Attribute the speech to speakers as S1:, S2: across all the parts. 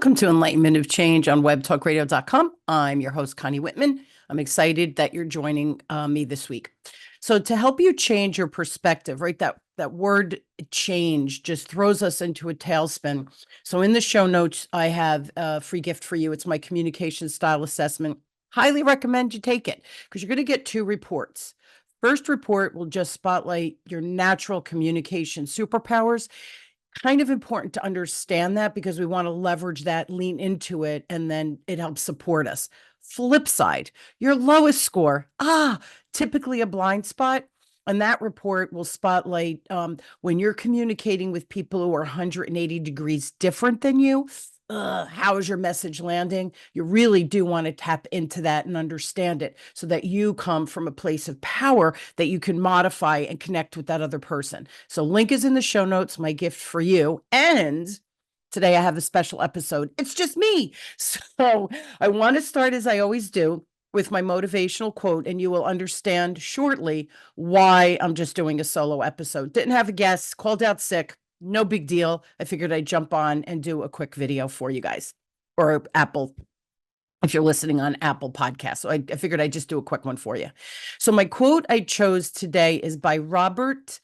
S1: Welcome to Enlightenment of Change on webtalkradio.com. I'm your host, Connie Whitman. I'm excited that you're joining me this week. So to help you change your perspective, right? That word change just throws us into a tailspin. So in the show notes, I have a free gift for you. It's my communication style assessment. Highly recommend you take it because you're going to get two reports. First report will just spotlight your natural communication superpowers. Kind of important to understand that because we want to leverage that, lean into it, and then it helps support us. Flip side, your lowest score, typically a blind spot. And that report will spotlight when you're communicating with people who are 180 degrees different than you. How is your message landing? You really do want to tap into that and understand it so that you come from a place of power that you can modify and connect with that other person. So link is in the show notes, my gift for you. And today I have a special episode. It's just me. So I want to start as I always do with my motivational quote, and you will understand shortly why I'm just doing a solo episode. Didn't have a guest, called out sick. No big deal. I figured I'd jump on and do a quick video for you guys, or Apple, if you're listening on Apple Podcasts. So I figured I'd just do a quick one for you. So my quote I chose today is by Robert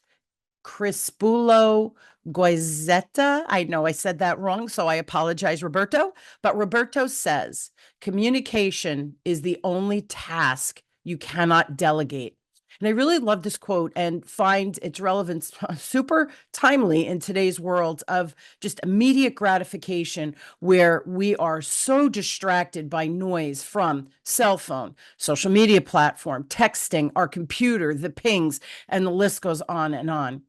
S1: Crispulo Goizeta. I know I said that wrong, so I apologize, Roberto. But Roberto says, communication is the only task you cannot delegate. And I really love this quote and find its relevance super timely in today's world of just immediate gratification, where we are so distracted by noise from cell phone, social media platform, texting, our computer, the pings, and the list goes on and on.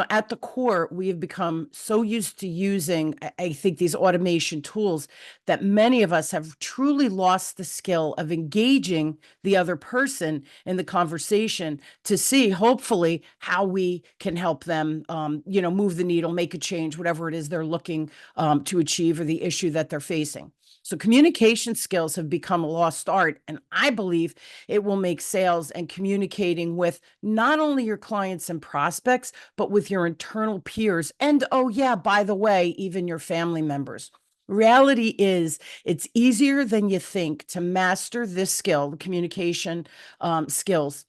S1: At the core, we have become so used to using, I think, these automation tools that many of us have truly lost the skill of engaging the other person in the conversation to see, hopefully, how we can help them, move the needle, make a change, whatever it is they're looking to achieve or the issue that they're facing. So communication skills have become a lost art, and I believe it will make sales and communicating with not only your clients and prospects, but with your internal peers. And oh yeah, by the way, even your family members. Reality is it's easier than you think to master this skill, the communication skills,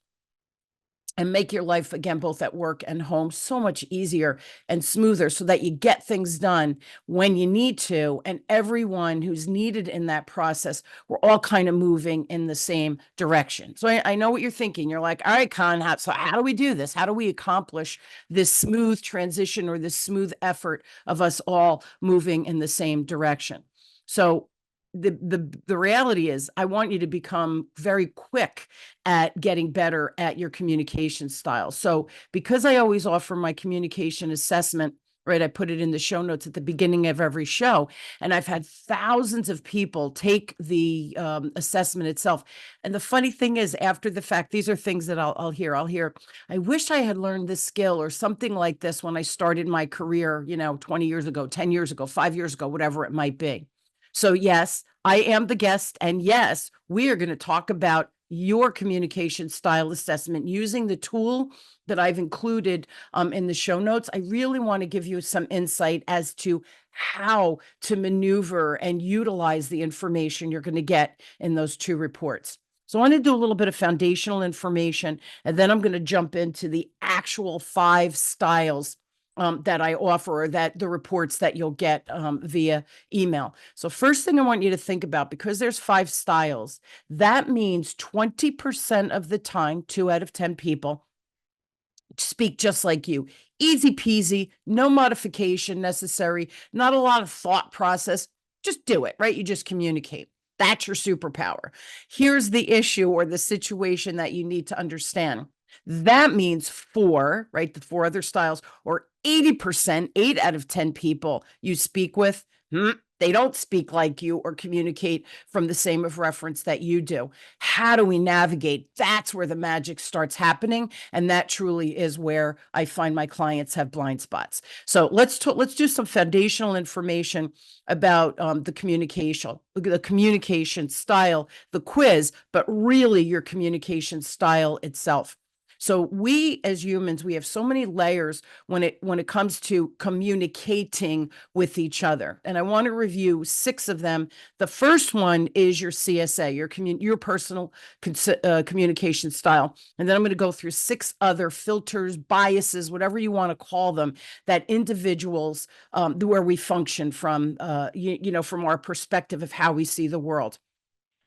S1: and make your life, again, both at work and home, so much easier and smoother so that you get things done when you need to. And everyone who's needed in that process, we're all kind of moving in the same direction. So I know what you're thinking. You're like, all right, Con, so how do we do this? How do we accomplish this smooth transition or this smooth effort of us all moving in the same direction? So the reality is I want you to become very quick at getting better at your communication style. So because I always offer my communication assessment, right, I put it in the show notes at the beginning of every show, and I've had thousands of people take the assessment itself. And the funny thing is, after the fact, these are things that I'll hear, I wish I had learned this skill or something like this when I started my career, 20 years ago, 10 years ago, 5 years ago, whatever it might be. So yes, I am the guest, and yes, we are going to talk about your communication style assessment using the tool that I've included in the show notes. I really want to give you some insight as to how to maneuver and utilize the information you're going to get in those two reports. So I want to do a little bit of foundational information, and then I'm going to jump into the actual 5 styles that I offer, or that the reports that you'll get via email. So first thing I want you to think about, because there's 5 styles, that means 20% of the time, 2 out of 10 people speak just like you. Easy peasy, no modification necessary, not a lot of thought process. Just do it, right? You just communicate. That's your superpower. Here's the issue or the situation that you need to understand. That means 4, right? The 4 other styles, or 80%, 8 out of 10 people you speak with, they don't speak like you or communicate from the same of reference that you do. How do we navigate? That's where the magic starts happening. And that truly is where I find my clients have blind spots. So let's do some foundational information about the communication style, the quiz, but really your communication style itself. So we as humans, we have so many layers when it comes to communicating with each other. And I want to review 6 of them. The first one is your CSA, your personal communication style. And then I'm going to go through 6 other filters, biases, whatever you want to call them, that individuals, where we function from, from our perspective of how we see the world.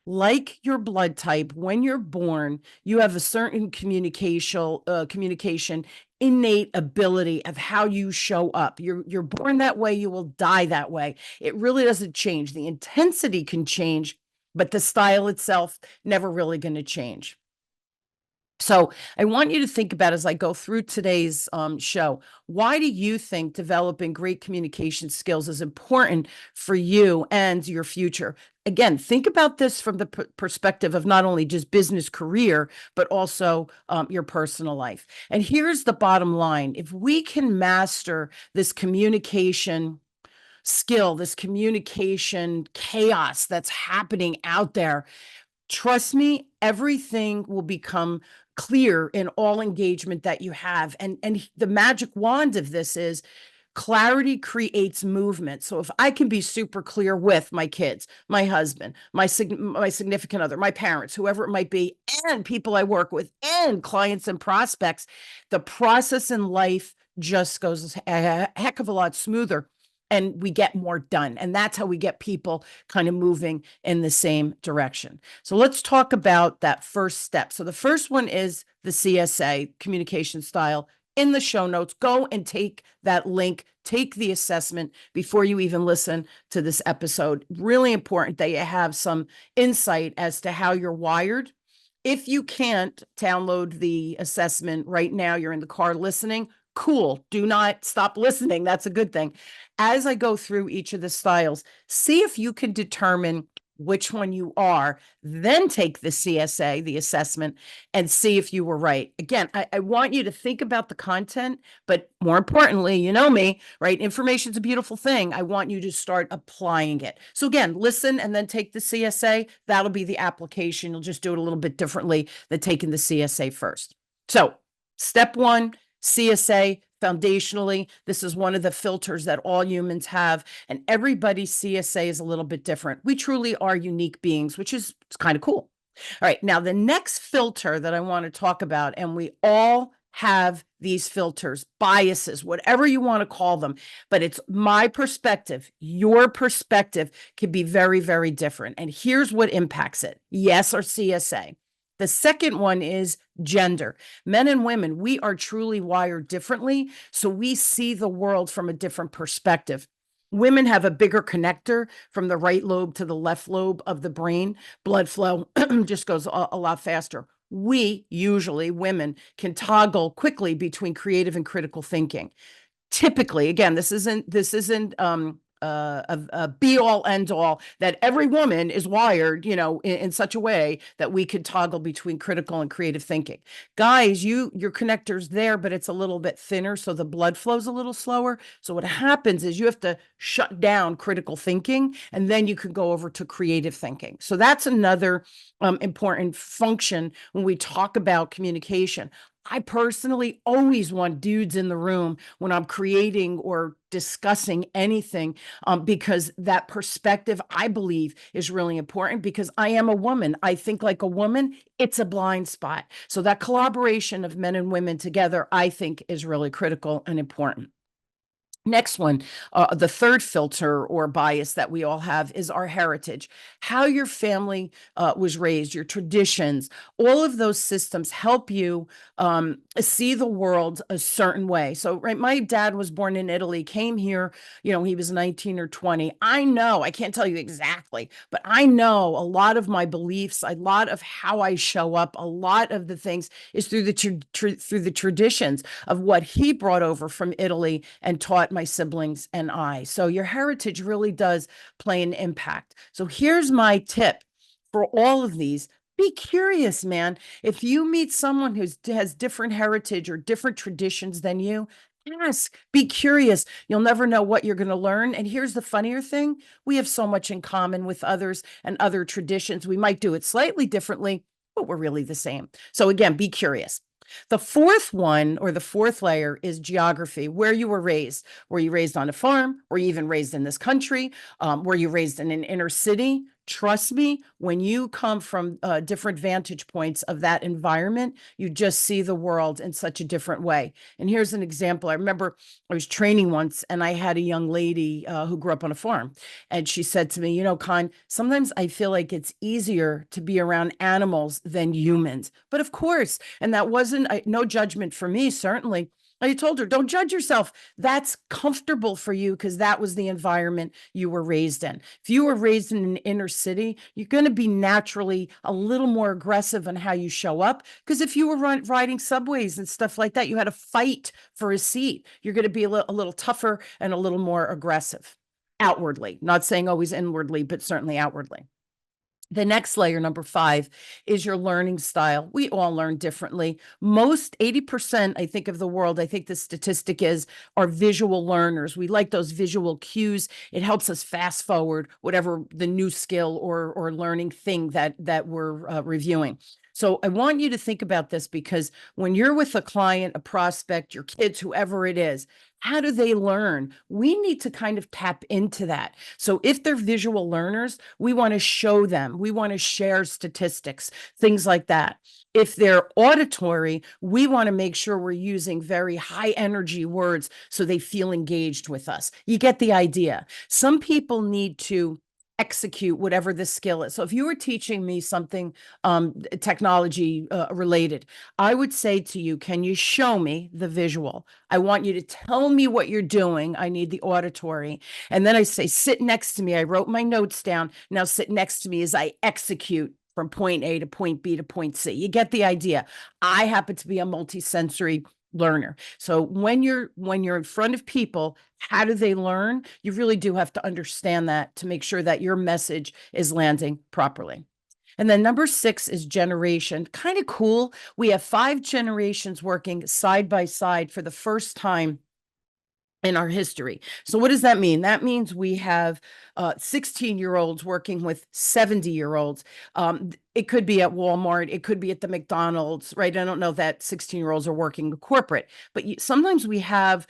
S1: Like your blood type, when you're born, you have a certain communication innate ability of how you show up. You're born that way, you will die that way. It really doesn't change. The intensity can change, but the style itself never really going to change. So I want you to think about, as I go through today's show, why do you think developing great communication skills is important for you and your future? Again, think about this from the perspective of not only just business career, but also your personal life. And here's the bottom line. If we can master this communication skill, this communication chaos that's happening out there, trust me, everything will become clear in all engagement that you have. And the magic wand of this is clarity creates movement. So if I can be super clear with my kids, my husband, my significant other, my parents, whoever it might be, and people I work with, and clients and prospects, the process in life just goes a heck of a lot smoother, and we get more done. And that's how we get people kind of moving in the same direction. So let's talk about that first step. So the first one is the CSA, communication style. In the show notes, go and take that link, take the assessment before you even listen to this episode. Really important that you have some insight as to how you're wired. If you can't download the assessment right now, you're in the car listening, cool. Do not stop listening. That's a good thing. As I go through each of the styles, see if you can determine which one you are, then take the CSA, the assessment, and see if you were right. Again, I want you to think about the content, but more importantly, you know me, right? Information's a beautiful thing. I want you to start applying it. So again, listen and then take the CSA. That'll be the application. You'll just do it a little bit differently than taking the CSA first. So step 1, CSA. Foundationally, this is one of the filters that all humans have, and everybody's CSA is a little bit different. We truly are unique beings, which is kind of cool. All right, now the next filter that I want to talk about, and we all have these filters, biases, whatever you want to call them, but it's my perspective. Your perspective can be very, very different. And here's what impacts it. Yes, our CSA. The second one is gender. Men and women, we are truly wired differently, so we see the world from a different perspective. Women have a bigger connector from the right lobe to the left lobe of the brain. Blood flow just goes a lot faster. We, usually women, can toggle quickly between creative and critical thinking. Typically, again, this isn't a be all end all, that every woman is wired, in such a way that we could toggle between critical and creative thinking. Guys, your connector's there, but it's a little bit thinner, so the blood flows a little slower. So what happens is you have to shut down critical thinking, and then you can go over to creative thinking. So that's another important function when we talk about communication. I personally always want dudes in the room when I'm creating or discussing anything, because that perspective, I believe, is really important, because I am a woman. I think like a woman. It's a blind spot. So that collaboration of men and women together, I think, is really critical and important. Next one, the third filter or bias that we all have is our heritage, how your family was raised, your traditions. All of those systems help you see the world a certain way. So, right, my dad was born in Italy, came here, he was 19 or 20. I know, I can't tell you exactly, but I know a lot of my beliefs, a lot of how I show up, a lot of the things is through the traditions of what he brought over from Italy and taught my siblings and I. So your heritage really does play an impact. So here's my tip for all of these. Be curious, man. If you meet someone who has different heritage or different traditions than you, ask, be curious. You'll never know what you're going to learn. And here's the funnier thing. We have so much in common with others and other traditions. We might do it slightly differently, but we're really the same. So again, be curious. The fourth one, or the fourth layer, is geography, where you were raised. Were you raised on a farm? Were you even raised in this country? Were you raised in an inner city? Trust me, when you come from different vantage points of that environment, you just see the world in such a different way. And here's an example. I remember I was training once and I had a young lady who grew up on a farm. And she said to me, you know, Con, sometimes I feel like it's easier to be around animals than humans. But of course, and that wasn't no judgment for me, certainly. I told her, don't judge yourself. That's comfortable for you because that was the environment you were raised in. If you were raised in an inner city, you're going to be naturally a little more aggressive on how you show up. Because if you were riding subways and stuff like that, you had to fight for a seat. You're going to be a little tougher and a little more aggressive outwardly, not saying always inwardly, but certainly outwardly. The next layer, number 5, is your learning style. We all learn differently. Most 80%, I think, of the world, I think the statistic is, are visual learners. We like those visual cues. It helps us fast forward whatever the new skill or learning thing that we're reviewing. So I want you to think about this, because when you're with a client, a prospect, your kids, whoever it is, how do they learn? We need to kind of tap into that. So if they're visual learners, we want to show them, we want to share statistics, things like that. If they're auditory, we want to make sure we're using very high energy words so they feel engaged with us. You get the idea. Some people need to execute whatever the skill is. So if you were teaching me something technology related, I would say to you, can you show me the visual? I want you to tell me what you're doing. I need the auditory. And then I say, sit next to me. I wrote my notes down. Now sit next to me as I execute from point A to point B to point C. You get the idea. I happen to be a multisensory learner. So when you're in front of people, how do they learn? You really do have to understand that to make sure that your message is landing properly. And then number 6 is generation. Kind of cool. We have 5 generations working side by side for the first time in our history. So what does that mean? That means we have 16-year-olds working with 70-year-olds. It could be at Walmart. It could be at the McDonald's, right? I don't know that 16-year-olds are working corporate, but sometimes we have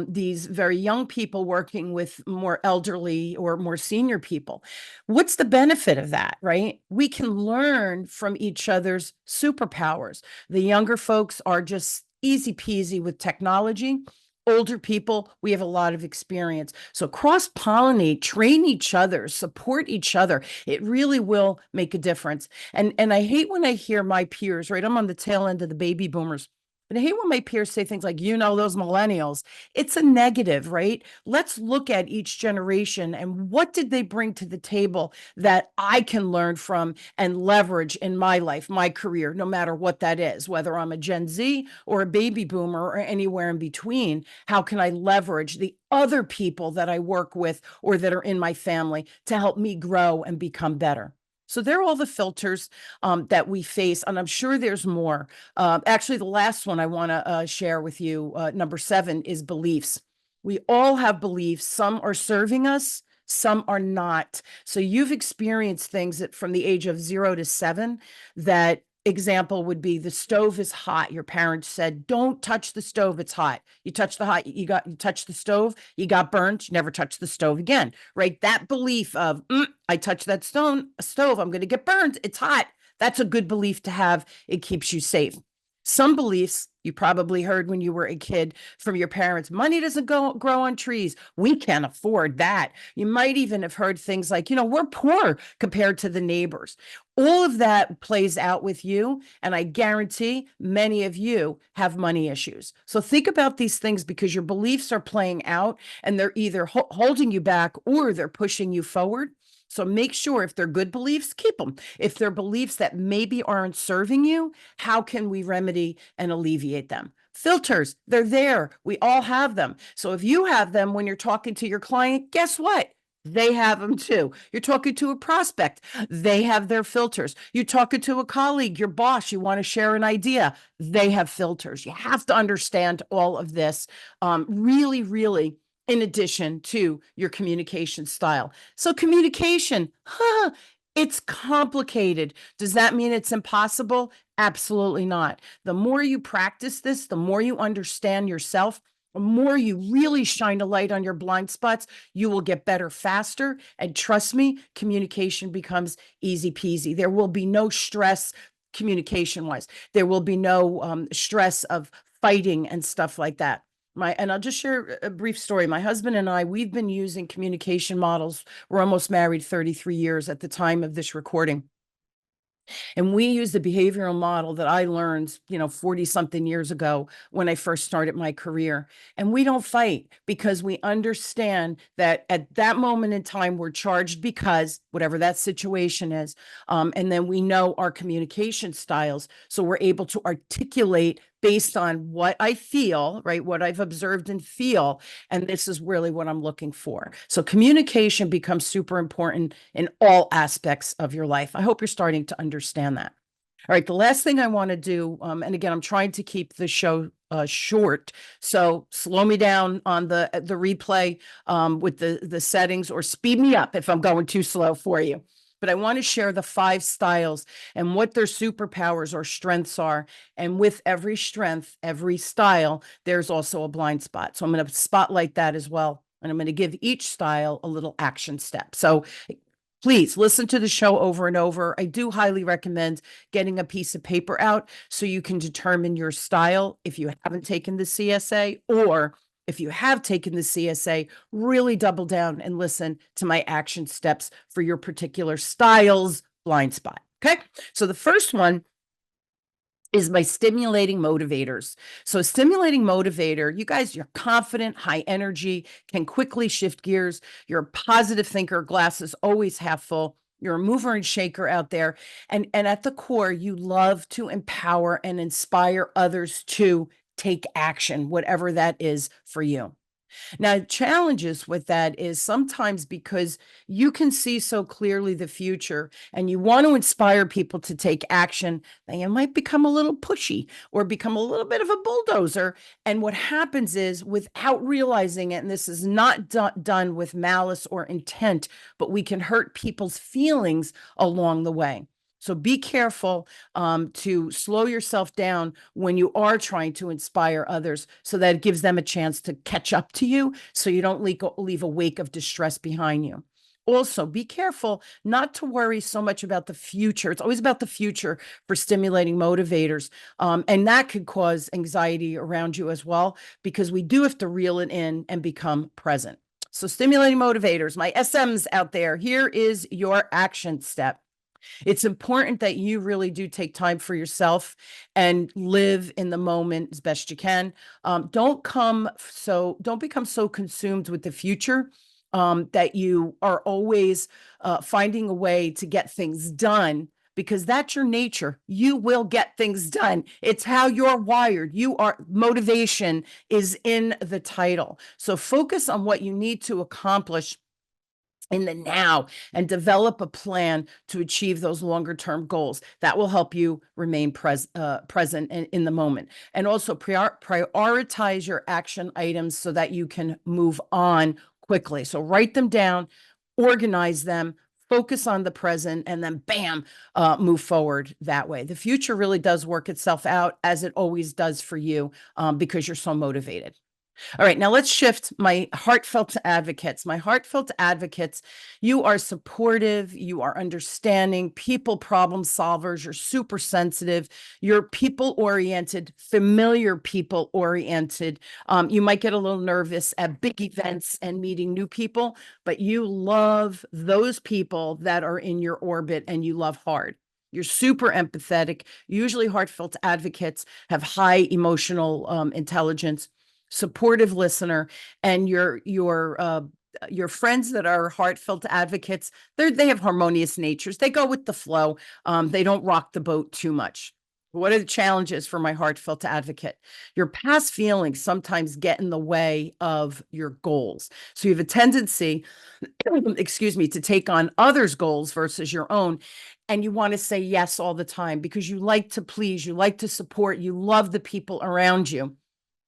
S1: these very young people working with more elderly or more senior people. What's the benefit of that, right? We can learn from each other's superpowers. The younger folks are just easy peasy with technology. Older people, we have a lot of experience. So cross-pollinate, train each other, support each other. It really will make a difference. And I hate when I hear my peers, right? I'm on the tail end of the baby boomers. And I hate when my peers say things like, you know, those millennials. It's a negative, right? Let's look at each generation and what did they bring to the table that I can learn from and leverage in my life, my career, no matter what that is, whether I'm a Gen Z or a baby boomer or anywhere in between. How can I leverage the other people that I work with or that are in my family to help me grow and become better? So they're all the filters that we face, and I'm sure there's more. Actually, the last one I want to share with you, number 7, is beliefs. We all have beliefs. Some are serving us, some are not. So you've experienced things that from the age of 0 to 7 that example would be the stove is hot. Your parents said, don't touch the stove. It's hot. You touch you touch the stove, you got burnt. You never touch the stove again, right? That belief of, I touch that stove, I'm going to get burned. It's hot. That's a good belief to have. It keeps you safe. Some beliefs you probably heard when you were a kid from your parents. Money doesn't grow on trees. We can't afford that. You might even have heard things like, we're poor compared to the neighbors. All of that plays out with you. And I guarantee many of you have money issues. So think about these things because your beliefs are playing out and they're either holding you back or they're pushing you forward. So make sure if they're good beliefs, keep them. If they're beliefs that maybe aren't serving you, how can we remedy and alleviate them? Filters, they're there. We all have them. So if you have them when you're talking to your client, guess what? They have them too. You're talking to a prospect. They have their filters. You're talking to a colleague, your boss, you want to share an idea. They have filters. You have to understand all of this really, really in addition to your communication style. So communication, It's complicated. Does that mean it's impossible? Absolutely not. The more you practice this, the more you understand yourself, the more you really shine a light on your blind spots, you will get better faster. And trust me, communication becomes easy peasy. There will be no stress communication wise. There will be no stress of fighting and stuff like that. And I'll just share a brief story. My husband and I, we've been using communication models. We're almost married 33 years at the time of this recording. And we use the behavioral model that I learned, 40 something years ago when I first started my career. And we don't fight because we understand that at that moment in time, we're charged because whatever that situation is. And then we know our communication styles. So we're able to articulate based on what I feel, right? What I've observed and feel. And this is really what I'm looking for. So communication becomes super important in all aspects of your life. I hope you're starting to understand that. All right, the last thing I want to do, and again, I'm trying to keep the show short, so slow me down on the replay with the settings, or speed me up if I'm going too slow for you. But I want to share the 5 styles and what their superpowers or strengths are. And with every strength, every style, there's also a blind spot. So I'm going to spotlight that as well. And I'm going to give each style a little action step. So please listen to the show over and over. I do highly recommend getting a piece of paper out so you can determine your style if you haven't taken the CSA, or if you have taken the CSA, really double down and listen to my action steps for your particular style's blind spot. Okay. So the first one is by stimulating motivators. So stimulating motivator, you guys, you're confident, high energy, can quickly shift gears. You're a positive thinker, glasses always half full. You're a mover and shaker out there. And at the core, you love to empower and inspire others to take action, whatever that is for you. Now, challenges with that is sometimes because you can see so clearly the future and you want to inspire people to take action, then you might become a little pushy or become a little bit of a bulldozer. And what happens is, without realizing it, and this is not done with malice or intent, but we can hurt people's feelings along the way. So be careful to slow yourself down when you are trying to inspire others, so that it gives them a chance to catch up to you, so you don't leave a wake of distress behind you. Also, be careful not to worry so much about the future. It's always about the future for stimulating motivators. And that could cause anxiety around you as well, because we do have to reel it in and become present. So stimulating motivators, my SMs out there, here is your action step. It's important that you really do take time for yourself and live in the moment as best you can. Don't become so consumed with the future that you are always finding a way to get things done, because that's your nature. You will get things done. It's how you're wired. Motivation is in the title. So focus on what you need to accomplish in the now and develop a plan to achieve those longer term goals. That will help you remain present in the moment. And also prioritize your action items so that you can move on quickly. So write them down, organize them, focus on the present, and then bam, move forward that way. The future really does work itself out, as it always does for you, because you're so motivated. All right, now let's shift. My heartfelt advocates. My heartfelt advocates, you are supportive, you are understanding, people problem solvers, you're super sensitive, you're people oriented, familiar people oriented. You might get a little nervous at big events and meeting new people, but you love those people that are in your orbit and you love hard. You're super empathetic. Usually heartfelt advocates have high emotional intelligence, supportive listener, and your friends that are heartfelt advocates, they have harmonious natures. They go with the flow. They don't rock the boat too much. What are the challenges for my heartfelt advocate? Your past feelings sometimes get in the way of your goals. So you have a tendency, excuse me, to take on others' goals versus your own. And you want to say yes all the time because you like to please, you like to support, you love the people around you.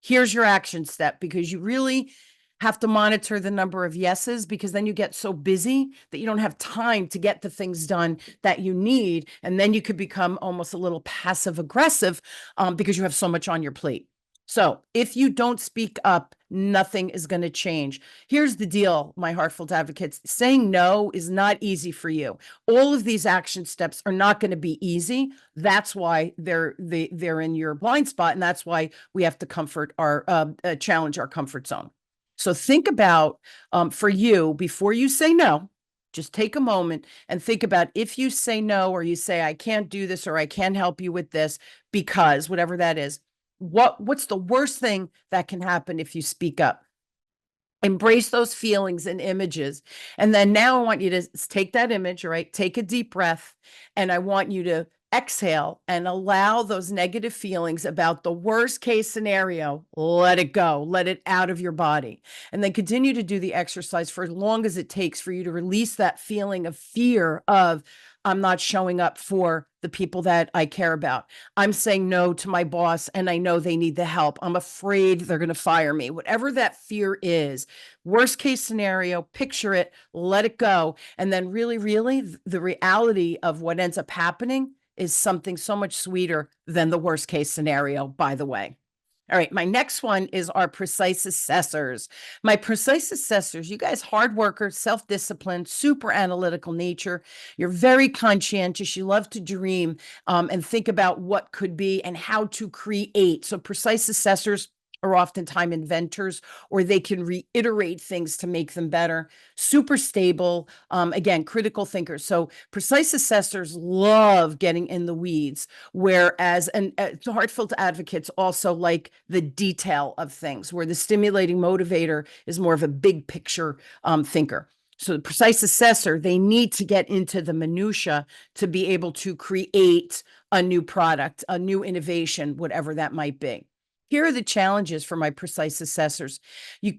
S1: Here's your action step, because you really have to monitor the number of yeses, because then you get so busy that you don't have time to get the things done that you need. And then you could become almost a little passive aggressive because you have so much on your plate. So if you don't speak up, nothing is going to change. Here's the deal, my heartfelt advocates. Saying no is not easy for you. All of these action steps are not going to be easy. That's why they're in your blind spot, and that's why we have to challenge our comfort zone. So think about, for you, before you say no, just take a moment and think about, if you say no, or you say, I can't do this, or I can't help you with this, because whatever that is, what's the worst thing that can happen if you speak up? Embrace those feelings and images. And then now I want you to take that image, right? Take a deep breath. And I want you to exhale and allow those negative feelings about the worst case scenario. Let it go, let it out of your body. And then continue to do the exercise for as long as it takes for you to release that feeling of fear of, I'm not showing up for the people that I care about. I'm saying no to my boss and I know they need the help. I'm afraid they're going to fire me. Whatever that fear is, worst case scenario, picture it, let it go. And then really, the reality of what ends up happening is something so much sweeter than the worst case scenario, by the way. All right, my next one is our precise assessors. My precise assessors, you guys, hard workers, self-disciplined, super analytical nature. You're very conscientious. You love to dream and think about what could be and how to create. So precise assessors are oftentimes inventors, or they can reiterate things to make them better. Super stable, again, critical thinkers. So precise assessors love getting in the weeds, whereas heartfelt advocates also like the detail of things, where the stimulating motivator is more of a big picture thinker. So the precise assessor, they need to get into the minutia to be able to create a new product, a new innovation, whatever that might be. Here are the challenges for my precise assessors. You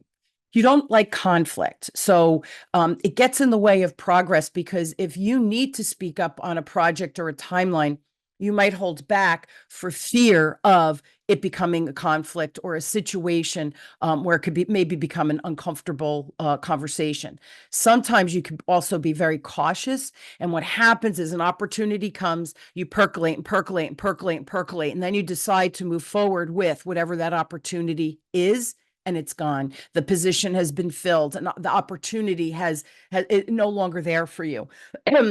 S1: don't like conflict. So it gets in the way of progress, because if you need to speak up on a project or a timeline, you might hold back for fear of it becoming a conflict or a situation where it could maybe become an uncomfortable conversation. Sometimes you can also be very cautious. And what happens is, an opportunity comes, you percolate and percolate and percolate and percolate, and then you decide to move forward with whatever that opportunity is, and it's gone. The position has been filled, and the opportunity has it no longer there for you.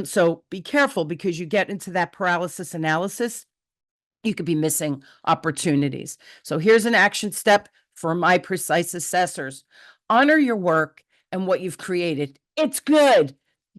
S1: So be careful, because you get into that paralysis analysis, you could be missing opportunities. So here's an action step for my precise assessors. Honor your work and what you've created. It's good.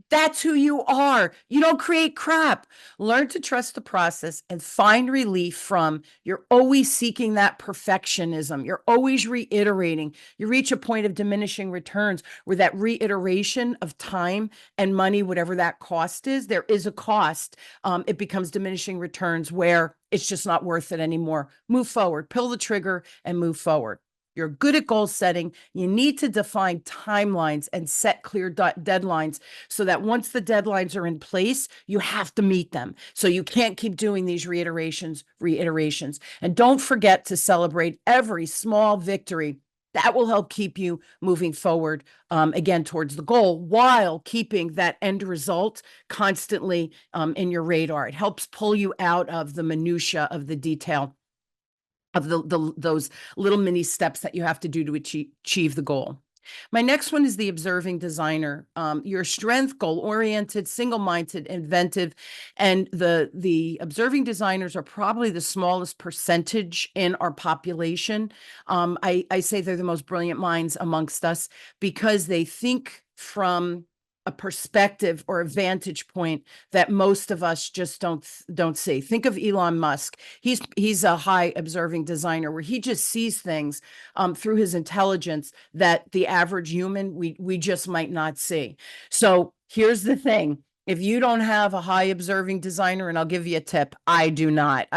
S1: That's who you are. You don't create crap. Learn to trust the process and find relief from, you're always seeking that perfectionism. You're always reiterating. You reach a point of diminishing returns where that reiteration of time and money, whatever that cost is, there is a cost. It becomes diminishing returns where it's just not worth it anymore. Move forward, pull the trigger and move forward. You're good at goal setting. You need to define timelines and set clear deadlines, so that once the deadlines are in place, you have to meet them. So you can't keep doing these reiterations. And don't forget to celebrate every small victory. That will help keep you moving forward, again, towards the goal, while keeping that end result constantly in your radar. It helps pull you out of the minutia of the detail of those little mini steps that you have to do to achieve the goal. My next one is the observing designer. Your strength, goal-oriented, single-minded, inventive, and the observing designers are probably the smallest percentage in our population. I say they're the most brilliant minds amongst us, because they think from a perspective or a vantage point that most of us just don't see. Think of Elon Musk. He's a high observing designer, where he just sees things through his intelligence that the average human, we just might not see. So here's the thing. If you don't have a high observing designer, and I'll give you a tip, I do not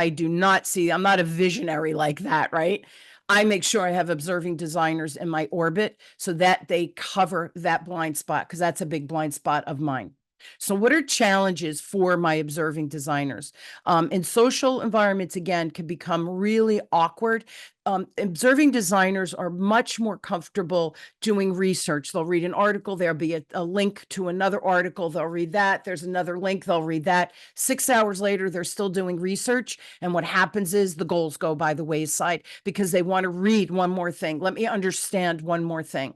S1: see, I'm not a visionary like that, right? I make sure I have observing designers in my orbit so that they cover that blind spot, because that's a big blind spot of mine. So, what are challenges for my observing designers? In social environments, again, can become really awkward. Observing designers are much more comfortable doing research. They'll read an article, there'll be a link to another article, they'll read that. There's another link, they'll read that. 6 hours later, they're still doing research. And what happens is the goals go by the wayside because they want to read one more thing. Let me understand one more thing.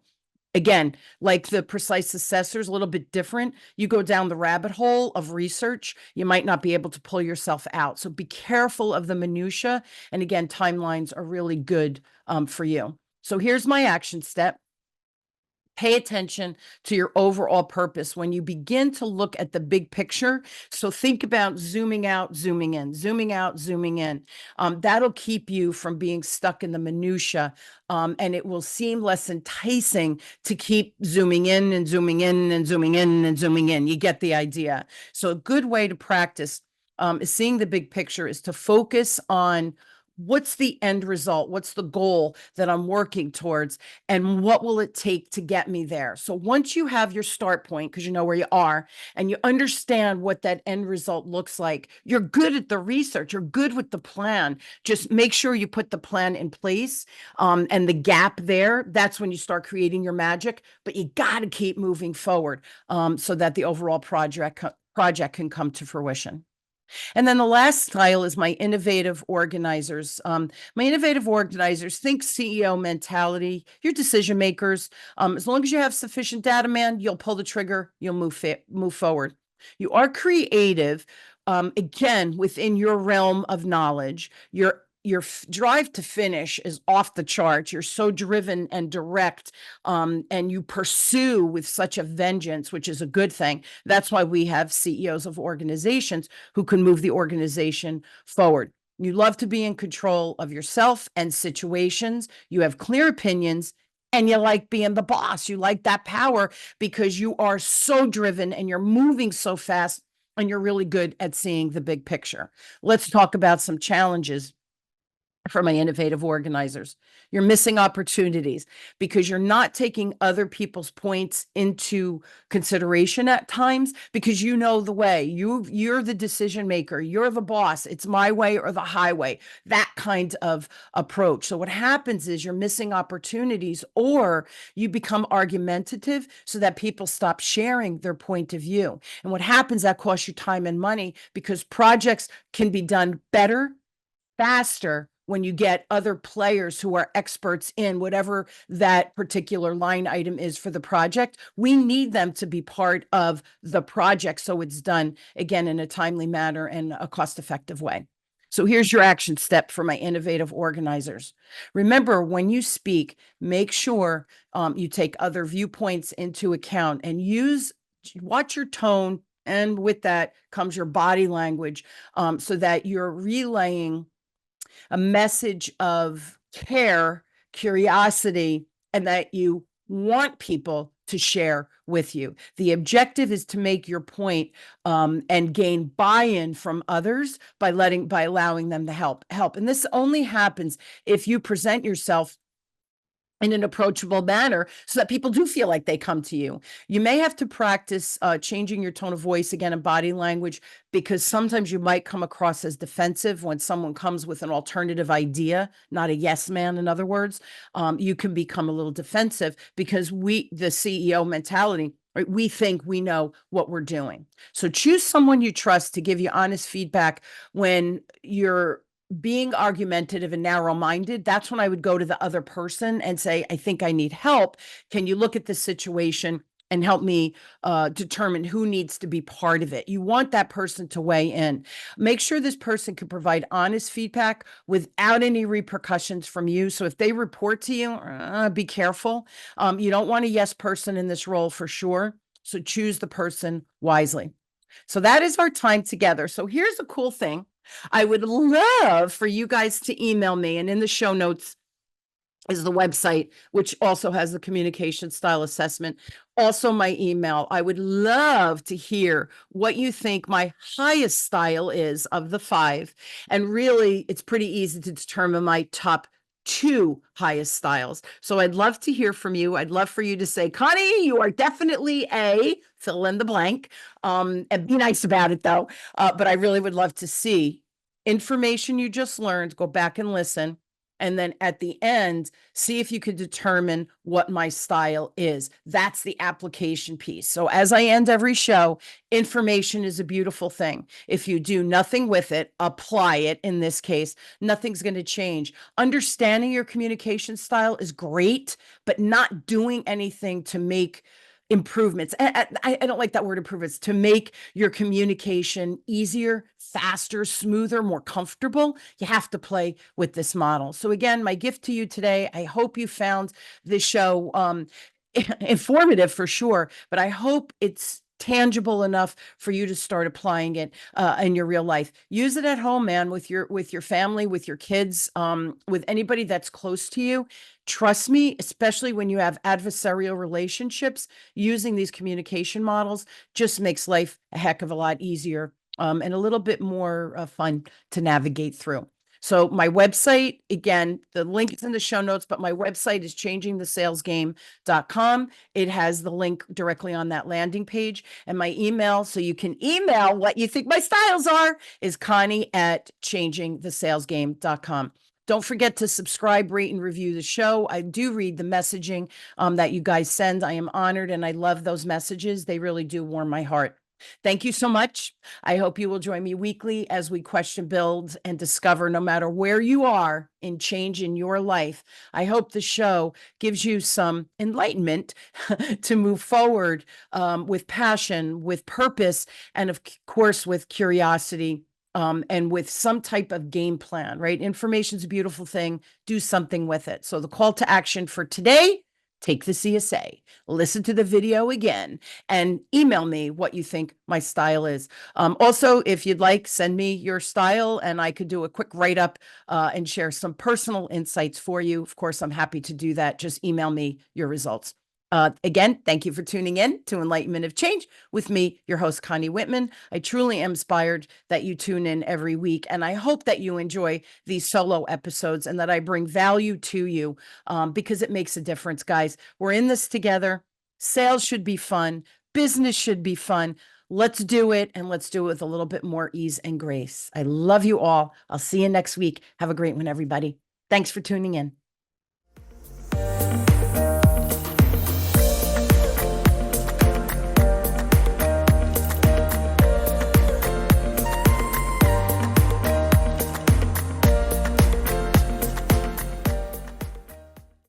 S1: Again, like the precise assessors, a little bit different. You go down the rabbit hole of research, you might not be able to pull yourself out. So be careful of the minutia. And again, timelines are really good for you. So here's my action step. Pay attention to your overall purpose when you begin to look at the big picture. So think about zooming out, zooming in, zooming out, zooming in. That'll keep you from being stuck in the minutia, and it will seem less enticing to keep zooming in and zooming in and zooming in and zooming in. You get the idea. So a good way to practice is seeing the big picture is to focus on what's the end result? What's the goal that I'm working towards? And what will it take to get me there? So once you have your start point, because you know where you are, and you understand what that end result looks like, you're good at the research, you're good with the plan. Just make sure you put the plan in place. And the gap there, that's when you start creating your magic. But you got to keep moving forward so that the overall project can come to fruition. And then the last style is my innovative organizers. My innovative organizers think CEO mentality. You're decision makers. As long as you have sufficient data, man, you'll pull the trigger. You'll move forward. You are creative. Again, within your realm of knowledge, your drive to finish is off the charts. You're so driven and direct, and you pursue with such a vengeance, which is a good thing. That's why we have CEOs of organizations who can move the organization forward. You love to be in control of yourself and situations. You have clear opinions, and you like being the boss. You like that power because you are so driven and you're moving so fast, and you're really good at seeing the big picture. Let's talk about some challenges for my innovative organizers. You're missing opportunities because you're not taking other people's points into consideration at times because you know the way. You're the decision maker. You're the boss. It's my way or the highway. That kind of approach. So what happens is you're missing opportunities, or you become argumentative so that people stop sharing their point of view. And what happens, that costs you time and money because projects can be done better, faster, when you get other players who are experts in whatever that particular line item is for the project. We need them to be part of the project so it's done, again, in a timely manner and a cost-effective way. So here's your action step for my innovative organizers. Remember, when you speak, make sure you take other viewpoints into account and watch your tone, and with that comes your body language, so that you're relaying a message of care, curiosity, and that you want people to share with you. The objective is to make your point and gain buy-in from others by allowing them to help. And this only happens if you present yourself in an approachable manner so that people do feel like they come to you. You may have to practice changing your tone of voice again and body language, because sometimes you might come across as defensive when someone comes with an alternative idea, not a yes man, in other words. You can become a little defensive because the CEO mentality, right, we think we know what we're doing. So choose someone you trust to give you honest feedback when you're being argumentative and narrow-minded. That's when I would go to the other person and say, I think I need help. Can you look at the situation and help me determine who needs to be part of it? You want that person to weigh in. Make sure this person can provide honest feedback without any repercussions from you. So if they report to you, be careful. You don't want a yes person in this role for sure. So choose the person wisely. So that is our time together. So here's a cool thing. I would love for you guys to email me, and in the show notes is the website, which also has the communication style assessment. Also my email. I would love to hear what you think my highest style is of the 5. And really, it's pretty easy to determine my top two highest styles. So I'd love to hear from you. I'd love for you to say, Connie, you are definitely a fill in the blank. And be nice about it though. But I really would love to see information you just learned, go back and listen. And then at the end, see if you could determine what my style is. That's the application piece. So as I end every show, information is a beautiful thing. If you do nothing with it, apply it in this case, nothing's going to change. Understanding your communication style is great, but not doing anything to make improvements. I don't like that word improvements, to make your communication easier, faster, smoother, more comfortable. You have to play with this model. So again, my gift to you today, I hope you found this show informative for sure, but I hope it's tangible enough for you to start applying it in your real life. Use it at home, man, with your family, with your kids, with anybody that's close to you. Trust me, especially when you have adversarial relationships, using these communication models just makes life a heck of a lot easier, and a little bit more fun to navigate through. So my website, again, the link is in the show notes, but my website is changingthesalesgame.com. It has the link directly on that landing page, and my email, so you can email what you think my styles are, is Connie@changingthesalesgame.com. Don't forget to subscribe, rate, and review the show. I do read the messaging that you guys send. I am honored, and I love those messages. They really do warm my heart. Thank you so much. I hope you will join me weekly as we question, build, and discover, no matter where you are in change in your life. I hope the show gives you some enlightenment to move forward with passion, with purpose, and of course, with curiosity. And with some type of game plan, right? Information is a beautiful thing. Do something with it. So the call to action for today: take the CSA, listen to the video again, and email me what you think my style is. Also, if you'd like, send me your style and I could do a quick write-up and share some personal insights for you. Of course, I'm happy to do that. Just email me your results. Again, thank you for tuning in to Enlightenment of Change with me, your host, Connie Whitman. I truly am inspired that you tune in every week, and I hope that you enjoy these solo episodes and that I bring value to you, because it makes a difference, guys. We're in this together. Sales should be fun. Business should be fun. Let's do it, and let's do it with a little bit more ease and grace. I love you all. I'll see you next week. Have a great one, everybody. Thanks for tuning in.